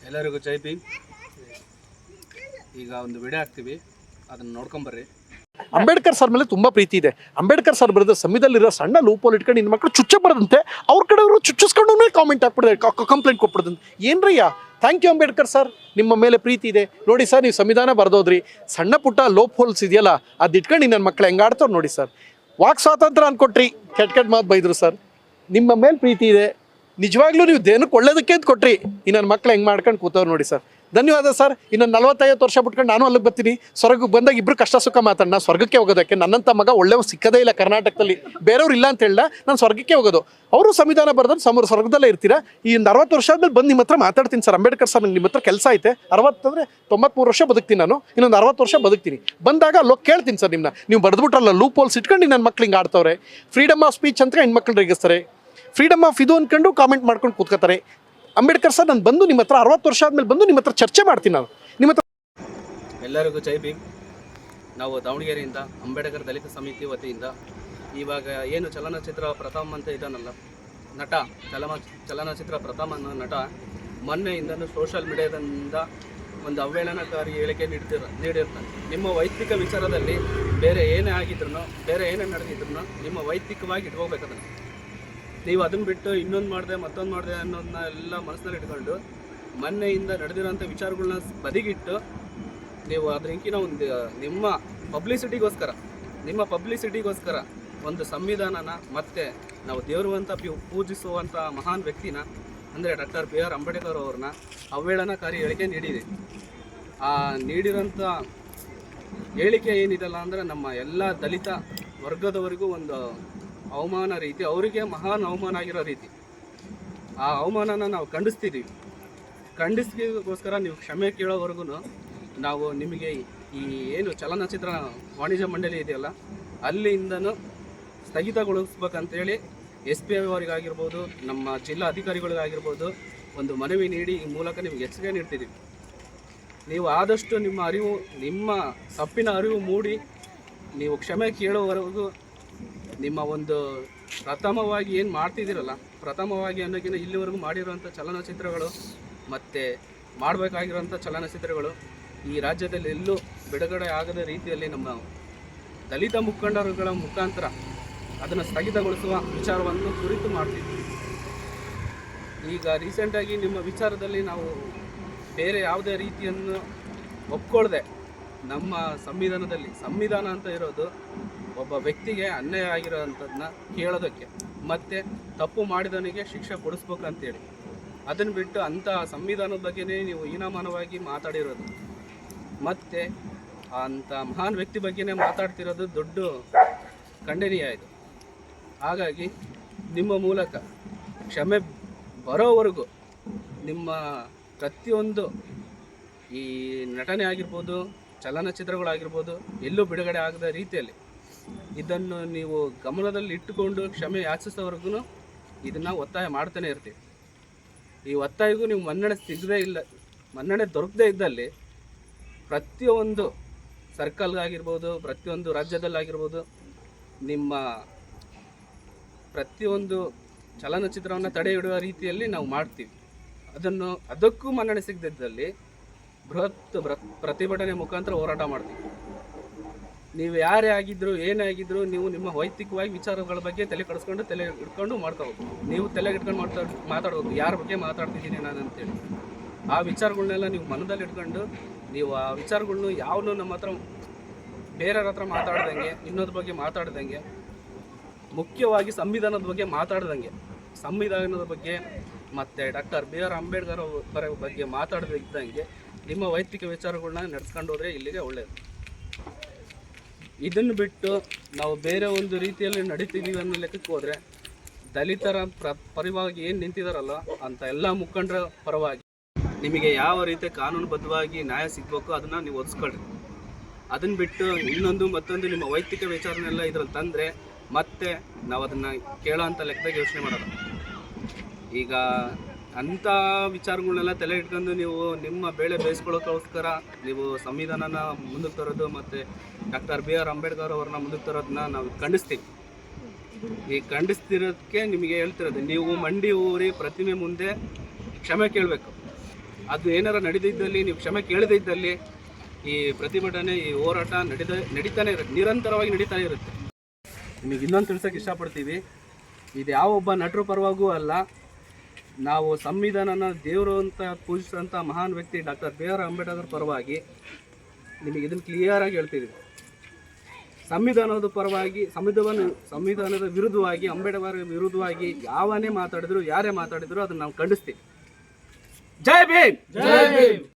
ಎಲ್ಲರಿಗೂ ಜೈ ಭೀಮ್. ಈಗ ಒಂದು ವಿಡಿಯೋ ಹಾಕ್ತೀವಿ, ಅದನ್ನು ನೋಡ್ಕೊಂಬರ್ರಿ. ಅಂಬೇಡ್ಕರ್ ಸರ್ ಮೇಲೆ ತುಂಬ ಪ್ರೀತಿ ಇದೆ. ಅಂಬೇಡ್ಕರ್ ಸರ್ ಬರೆದ ಸಂವಿಧಾನದಲ್ಲಿರೋ ಸಣ್ಣ ಲೂಪಲ್ಲಿ ಇಟ್ಕೊಂಡು ಇನ್ನು ಮಕ್ಕಳು ಚುಚ್ಚ ಬರದಂತೆ ಅವ್ರ ಕಡೆಯವರು ಚುಚ್ಚಿಸ್ಕೊಂಡು ಕಾಮೆಂಟ್ ಹಾಕ್ಬಿಡ್ತಾರೆ, ಕಂಪ್ಲೇಂಟ್ ಕೊಟ್ಬಿಡ್ದಂತೆ. ಏನ್ರಯ್ಯ, ಥ್ಯಾಂಕ್ ಯು ಅಂಬೇಡ್ಕರ್ ಸರ್, ನಿಮ್ಮ ಮೇಲೆ ಪ್ರೀತಿ ಇದೆ. ನೋಡಿ ಸರ್, ನೀವು ಸಂವಿಧಾನ ಬರೆದೋದ್ರಿ, ಸಣ್ಣ ಪುಟ್ಟ ಲೋಪ್ ಹೋಲ್ಸ್ ಇದೆಯಲ್ಲ ಅದು ಇಟ್ಕೊಂಡು ನನ್ನ ಮಕ್ಕಳು ಹೆಂಗಾಡ್ತಾವ್ರು ನೋಡಿ ಸರ್. ವಾಕ್ ಸ್ವಾತಂತ್ರ್ಯ ಅನ್ಕೊಟ್ರಿ, ಕೆಟ್ಟ ಮಾತು ಬೈದರು ಸರ್. ನಿಮ್ಮ ಮೇಲೆ ಪ್ರೀತಿ ಇದೆ, ನಿಜವಾಗ್ಲೂ ನೀವು ದೇನಕ್ಕೆ ಒಳ್ಳೇದಕ್ಕೆ ಅಂತ ಕೊಟ್ರಿ, ನನ್ನ ಮಕ್ಳು ಹೆಂಗೆ ಮಾಡ್ಕೊಂಡು ಕೂತವ್ರು ನೋಡಿ ಸರ್. ಧನ್ಯವಾದ ಸರ್. ಇನ್ನೊಂದು 45 ವರ್ಷ ಬಿಟ್ಕೊಂಡು ನಾನು ಅಲ್ಲಿಗೆ ಬರ್ತೀನಿ. ಸ್ವರ್ಗಕ್ಕೆ ಬಂದಾಗ ಇಬ್ಬರು ಕಷ್ಟ ಸುಖ ಮಾತಾಡೋಣ. ಸ್ವರ್ಗಕ್ಕೆ ಹೋಗೋದಕ್ಕೆ ನನ್ನಂಥ ಮಗ ಒಳ್ಳೆಯವ್ರು ಸಿಕ್ಕದೇ ಇಲ್ಲ ಕರ್ನಾಟಕದಲ್ಲಿ, ಬೇರೆಯವ್ರು ಇಲ್ಲ ಅಂತ ಹೇಳ ನಾನು ಸ್ವರ್ಗಕ್ಕೆ ಹೋಗೋದು. ಅವರು ಸಂವಿಧಾನ ಬರೆದ್ರೆ ಸ್ವರ್ಗದಲ್ಲೇ ಇರ್ತೀರಾ. ಈ 40 ವರ್ಷ ಆದ್ಮೇಲೆ ಬಂದು ನಿಮ್ಮ ಹತ್ರ ಮಾತಾಡ್ತೀನಿ ಸರ್. ಅಂಬೇಡ್ಕರ್ ಸರ್, ನಿಮ್ಮ ಹತ್ರ ಕೆಲಸ ಐತೆ. 60 ಅಂದರೆ 93 ವರ್ಷ ಬದುಕ್ತೀನಿ ನಾನು, ಇನ್ನೊಂದು 60 ವರ್ಷ ಬದುಕ್ತೀನಿ. ಬಂದಾಗ ಅಲ್ಲೋಗಿ ಕೇಳ್ತೀನಿ ಸರ್ ನಿಮ್ಮನ್ನ, ನೀವು ಬರೆದ್ಬಿಟ್ರಲ್ಲ ಲೂಪ್ ಹೋಲ್ಸ್ ಇಟ್ಕೊಂಡು ನನ್ನ ಮಕ್ಳು ಹಿಂಗೆ ಆಡ್ತವ್ರೆ, ಫ್ರೀಡಮ್ ಆಫ್ ಸ್ಪೀಚ್ ಅಂತ ಹೆಣ್ಮಕ್ಳು ರೇಗಿಸ್ತಾರೆ, ಫ್ರೀಡಮ್ ಆಫ್ ಇದು ಅಂದ್ಕೊಂಡು ಕಾಮೆಂಟ್ ಮಾಡ್ಕೊಂಡು ಕೂತ್ಕೋತಾರೆ. ಅಂಬೇಡ್ಕರ್ ಸರ್, ನಾನು ಬಂದು ನಿಮ್ಮ ಹತ್ರ 60 ವರ್ಷ ಆದಮೇಲೆ ಬಂದು ನಿಮ್ಮ ಹತ್ರ ಚರ್ಚೆ ಮಾಡ್ತೀನಿ ನಾನು ನಿಮ್ಮ ಹತ್ರ. ಎಲ್ಲರಿಗೂ ಜೈ ಭೀಮ್. ನಾವು ದಾವಣಗೆರೆಯಿಂದ ಅಂಬೇಡ್ಕರ್ ದಲಿತ ಸಮಿತಿ ವತಿಯಿಂದ ಇವಾಗ ಏನು ಚಲನಚಿತ್ರ ಪ್ರಥಮ್ ಅಂತ ಇದ್ದಾನಲ್ಲ ನಟ, ಚಲನಚಿತ್ರ ಪ್ರಥಮ ನಟ, ಮೊನ್ನೆಯಿಂದನೂ ಸೋಷಿಯಲ್ ಮೀಡಿಯಾದಿಂದ ಒಂದು ಅವಹೇಳನಕಾರಿ ಹೇಳಿಕೆ ನೀಡಿರ್ತಾನೆ. ನಿಮ್ಮ ವೈಯಕ್ತಿಕ ವಿಚಾರದಲ್ಲಿ ಬೇರೆ ಏನೇ ಆಗಿದ್ರು, ಬೇರೆ ಏನೇ ನಡೆದಿದ್ರು ನಿಮ್ಮ ವೈಯಕ್ತಿಕವಾಗಿ ಇಟ್ಕೋಬೇಕದನ್ನು. ನೀವು ಅದನ್ನು ಬಿಟ್ಟು ಇನ್ನೊಂದು ಮಾಡಿದೆ ಮತ್ತೊಂದು ಮಾಡಿದೆ ಅನ್ನೋದನ್ನ ಎಲ್ಲ ಮನಸ್ಸಿನಲ್ಲಿ ಇಟ್ಕೊಂಡು ಮೊನ್ನೆಯಿಂದ ನಡೆದಿರೋಂಥ ವಿಚಾರಗಳನ್ನ ಬದಿಗಿಟ್ಟು ನೀವು ಅದಕ್ಕಿಂತ ಒಂದು ನಿಮ್ಮ ಪಬ್ಲಿಸಿಟಿಗೋಸ್ಕರ ಒಂದು ಸಂವಿಧಾನನ ಮತ್ತು ನಾವು ದೇವರು ಅಂತ ಪೂಜಿಸುವಂಥ ಮಹಾನ್ ವ್ಯಕ್ತಿನ ಅಂದರೆ ಡಾಕ್ಟರ್ BR ಅಂಬೇಡ್ಕರ್ ಅವ್ರನ್ನ ಅವಹೇಳನಕಾರಿ ಹೇಳಿಕೆ ನೀಡಿದೆ. ಆ ನೀಡಿರೋಂಥ ಹೇಳಿಕೆ ಏನಿದೆಲ್ಲ ಅಂದರೆ ನಮ್ಮ ಎಲ್ಲ ದಲಿತ ವರ್ಗದವರಿಗೂ ಒಂದು ಅವಮಾನ ರೀತಿ, ಅವರಿಗೆ ಮಹಾನ್ ಅವಮಾನ ಆಗಿರೋ ರೀತಿ. ಆ ಅವಮಾನನ ನಾವು ಖಂಡಿಸ್ಗೋಸ್ಕರ ನೀವು ಕ್ಷಮೆ ಕೇಳೋವರೆಗೂ ನಾವು ನಿಮಗೆ ಈ ಏನು ಚಲನಚಿತ್ರ ವಾಣಿಜ್ಯ ಮಂಡಳಿ ಇದೆಯಲ್ಲ ಅಲ್ಲಿಂದನೂ ಸ್ಥಗಿತಗೊಳಿಸ್ಬೇಕಂತೇಳಿ SP ಅವರಿಗಾಗಿರ್ಬೋದು, ನಮ್ಮ ಜಿಲ್ಲಾ ಅಧಿಕಾರಿಗಳಿಗಾಗಿರ್ಬೋದು ಒಂದು ಮನವಿ ನೀಡಿ ಈ ಮೂಲಕ ನಿಮಗೆ ಎಚ್ಚರಿಕೆ ನೀಡ್ತಿದ್ದೀವಿ. ನೀವು ಆದಷ್ಟು ನಿಮ್ಮ ತಪ್ಪಿನ ಅರಿವು ಮೂಡಿ ನೀವು ಕ್ಷಮೆ ಕೇಳೋವರೆಗೂ ನಿಮ್ಮ ಒಂದು ಪ್ರಥಮವಾಗಿ ಏನು ಮಾಡ್ತಿದ್ದೀರಲ್ಲ, ಪ್ರಥಮವಾಗಿ ಅನ್ನೋಕ್ಕಿಂತ ಇಲ್ಲಿವರೆಗೂ ಮಾಡಿರೋಂಥ ಚಲನಚಿತ್ರಗಳು ಮತ್ತು ಮಾಡಬೇಕಾಗಿರೋಂಥ ಚಲನಚಿತ್ರಗಳು ಈ ರಾಜ್ಯದಲ್ಲಿ ಎಲ್ಲೂ ಬಿಡುಗಡೆ ಆಗದ ರೀತಿಯಲ್ಲಿ ನಮ್ಮ ದಲಿತ ಮುಖಂಡರುಗಳ ಮುಖಾಂತರ ಅದನ್ನು ಸ್ಥಗಿತಗೊಳಿಸುವ ವಿಚಾರವನ್ನು ಕುರಿತು ಮಾಡ್ತಿದ್ವಿ. ಈಗ ರೀಸೆಂಟಾಗಿ ನಿಮ್ಮ ವಿಚಾರದಲ್ಲಿ ನಾವು ಬೇರೆ ಯಾವುದೇ ರೀತಿಯನ್ನು ಒಪ್ಕೊಳ್ಳದೆ ನಮ್ಮ ಸಂವಿಧಾನ ಅಂತ ಇರೋದು ಒಬ್ಬ ವ್ಯಕ್ತಿಗೆ ಅನ್ಯಾಯ ಆಗಿರೋವಂಥದ್ದನ್ನ ಕೇಳೋದಕ್ಕೆ ಮತ್ತು ತಪ್ಪು ಮಾಡಿದವನಿಗೆ ಶಿಕ್ಷೆ ಕೊಡಿಸ್ಬೇಕಂತೇಳಿ, ಅದನ್ನು ಬಿಟ್ಟು ಅಂಥ ಸಂವಿಧಾನದ ಬಗ್ಗೆನೇ ನೀವು ಹೀನಮಾನವಾಗಿ ಮಾತಾಡಿರೋದು ಮತ್ತು ಅಂಥ ಮಹಾನ್ ವ್ಯಕ್ತಿ ಬಗ್ಗೆನೇ ಮಾತಾಡ್ತಿರೋದು ದೊಡ್ಡ ಖಂಡನೀಯ ಇದು. ಹಾಗಾಗಿ ನಿಮ್ಮ ಮೂಲಕ ಕ್ಷಮೆ ಬರೋವರೆಗೂ ನಿಮ್ಮ ಪ್ರತಿಯೊಂದು ಈ ನಟನೆ ಆಗಿರ್ಬೋದು, ಚಲನಚಿತ್ರಗಳಾಗಿರ್ಬೋದು ಎಲ್ಲೂ ಬಿಡುಗಡೆ ಆಗದ ರೀತಿಯಲ್ಲಿ ಇದನ್ನು ನೀವು ಗಮನದಲ್ಲಿ ಇಟ್ಟುಕೊಂಡು ಕ್ಷಮೆ ಯಾಚಿಸೋವರೆಗೂ ಇದನ್ನು ಒತ್ತಾಯ ಮಾಡ್ತಾನೆ ಇರ್ತೀವಿ. ಈ ಒತ್ತಾಯಗೂ ನೀವು ಮನ್ನಣೆ ದೊರಕದೇ ಇದ್ದಲ್ಲಿ ಪ್ರತಿಯೊಂದು ಸರ್ಕಲ್ಗಾಗಿರ್ಬೋದು, ಪ್ರತಿಯೊಂದು ರಾಜ್ಯದಲ್ಲಾಗಿರ್ಬೋದು, ನಿಮ್ಮ ಪ್ರತಿಯೊಂದು ಚಲನಚಿತ್ರವನ್ನು ತಡೆ ಹಿಡುವ ರೀತಿಯಲ್ಲಿ ನಾವು ಮಾಡ್ತೀವಿ. ಅದಕ್ಕೂ ಮನ್ನಣೆ ಸಿಗದಿದ್ದಲ್ಲಿ ಬೃಹತ್ ಪ್ರತಿಭಟನೆ ಮುಖಾಂತರ ಹೋರಾಟ ಮಾಡ್ತೀವಿ. ನೀವು ಯಾರೇ ಆಗಿದ್ರು ಏನೇ ಆಗಿದ್ರು ನೀವು ನಿಮ್ಮ ವೈಯಕ್ತಿಕವಾಗಿ ವಿಚಾರಗಳ ಬಗ್ಗೆ ತಲೆ ಇಟ್ಕೊಂಡು ಮಾಡ್ಕೋಬೇಕು. ನೀವು ತಲೆಗೆ ಇಟ್ಕೊಂಡು ಮಾತಾಡ್ಬೇಕು, ಯಾರ ಬಗ್ಗೆ ಮಾತಾಡ್ತಿದ್ದೀನಿ ನಾನು ಅಂತೇಳಿ. ಆ ವಿಚಾರಗಳನ್ನೆಲ್ಲ ನೀವು ಮನದಲ್ಲಿ ಇಟ್ಕೊಂಡು ನೀವು ಆ ವಿಚಾರಗಳ್ನು ಯಾವನು ನಮ್ಮ ಹತ್ರ ಬೇರೆಯವ್ರ ಹತ್ರ ಮಾತಾಡ್ದಂಗೆ, ಇನ್ನೊಂದ್ರ ಬಗ್ಗೆ ಮಾತಾಡ್ದಂಗೆ, ಮುಖ್ಯವಾಗಿ ಸಂವಿಧಾನದ ಬಗ್ಗೆ ಮಾತಾಡ್ದಂಗೆ, ಸಂವಿಧಾನದ ಬಗ್ಗೆ ಮತ್ತು ಡಾಕ್ಟರ್ BR ಅಂಬೇಡ್ಕರ್ ಅವರ ಬಗ್ಗೆ ಮಾತಾಡದಿದ್ದಂಗೆ ನಿಮ್ಮ ವೈಯಕ್ತಿಕ ವಿಚಾರಗಳನ್ನ ನಡೆಸ್ಕೊಂಡು ಹೋದರೆ ಇಲ್ಲಿಗೆ ಒಳ್ಳೆಯದು. ಇದನ್ನು ಬಿಟ್ಟು ನಾವು ಬೇರೆ ಒಂದು ರೀತಿಯಲ್ಲಿ ನಡೀತಿದ್ದೀವಿ ಅನ್ನೋ ಲೆಕ್ಕಕ್ಕೆ ಹೋದರೆ ದಲಿತರ ಪರವಾಗಿ ಏನು ನಿಂತಿದ್ದಾರಲ್ಲ ಅಂಥ ಎಲ್ಲ ಮುಖಂಡರ ಪರವಾಗಿ ನಿಮಗೆ ಯಾವ ರೀತಿ ಕಾನೂನುಬದ್ಧವಾಗಿ ನ್ಯಾಯ ಸಿಗಬೇಕು ಅದನ್ನು ನೀವು ಒದಿಸ್ಕೊಳ್ರಿ. ಅದನ್ನು ಬಿಟ್ಟು ಇನ್ನೊಂದು ಮತ್ತೊಂದು ನಿಮ್ಮ ವೈಯಕ್ತಿಕ ವಿಚಾರನೆಲ್ಲ ಇದ್ರಲ್ಲಿ ತಂದರೆ ಮತ್ತೆ ನಾವು ಅದನ್ನು ಕೇಳೋ ಅಂಥ ಲೆಕ್ಕದಾಗ ಯೋಚನೆ ಮಾಡೋದು. ಈಗ ಅಂಥ ವಿಚಾರಗಳನ್ನೆಲ್ಲ ತಲೆ ಇಟ್ಕೊಂಡು ನೀವು ನಿಮ್ಮ ಬೇಳೆ ಬೇಯಿಸ್ಕೊಳ್ಳೋಕ್ಕೋಸ್ಕರ ನೀವು ಸಂವಿಧಾನನ ಮುಂದಕ್ಕೆ ತರೋದು ಮತ್ತು ಡಾಕ್ಟರ್ BR ಅಂಬೇಡ್ಕರ್ ಅವ್ರನ್ನ ಮುಂದಕ್ಕೆ ತರೋದನ್ನ ನಾವು ಖಂಡಿಸ್ತೀವಿ. ಈ ಖಂಡಿಸ್ತಿರೋದಕ್ಕೆ ನಿಮಗೆ ಹೇಳ್ತಿರೋದು, ನೀವು ಮಂಡಿ ಊರಿ ಪ್ರತಿಮೆ ಮುಂದೆ ಕ್ಷಮೆ ಕೇಳಬೇಕು. ಅದು ಏನಾರ ನಡೆದಿದ್ದಲ್ಲಿ, ನೀವು ಕ್ಷಮೆ ಕೇಳದೇ ಇದ್ದಲ್ಲಿ ಈ ಪ್ರತಿಭಟನೆ, ಈ ಹೋರಾಟ ನಡೀತಾನೆ ಇರುತ್ತೆ, ನಿರಂತರವಾಗಿ ನಡೀತಾನೆ ಇರುತ್ತೆ. ನಿಮಗೆ ಇನ್ನೊಂದು ತಿಳ್ಸೋಕೆ ಇಷ್ಟಪಡ್ತೀವಿ, ಇದು ಯಾವೊಬ್ಬ ನಟರ ಪರವಾಗೂ ಅಲ್ಲ. ನಾವು ಸಂವಿಧಾನನ ದೇವರು ಅಂತ ಪೂಜಿಸುವಂಥ ಮಹಾನ್ ವ್ಯಕ್ತಿ ಡಾಕ್ಟರ್ B.R. ಅಂಬೇಡ್ಕರ್ ಪರವಾಗಿ ನಿಮಗೆ ಇದನ್ನು ಕ್ಲಿಯರಾಗಿ ಹೇಳ್ತಿದ್ದೀವಿ. ಸಂವಿಧಾನದ ಪರವಾಗಿ, ಸಂವಿಧಾನದ ವಿರುದ್ಧವಾಗಿ, ಅಂಬೇಡ್ಕರ್ ವಿರುದ್ಧವಾಗಿ ಯಾವನೇ ಮಾತಾಡಿದ್ರು, ಯಾರೇ ಮಾತಾಡಿದ್ರು ಅದನ್ನು ನಾವು ಖಂಡಿಸ್ತೀವಿ. ಜೈ ಭೀಮ್.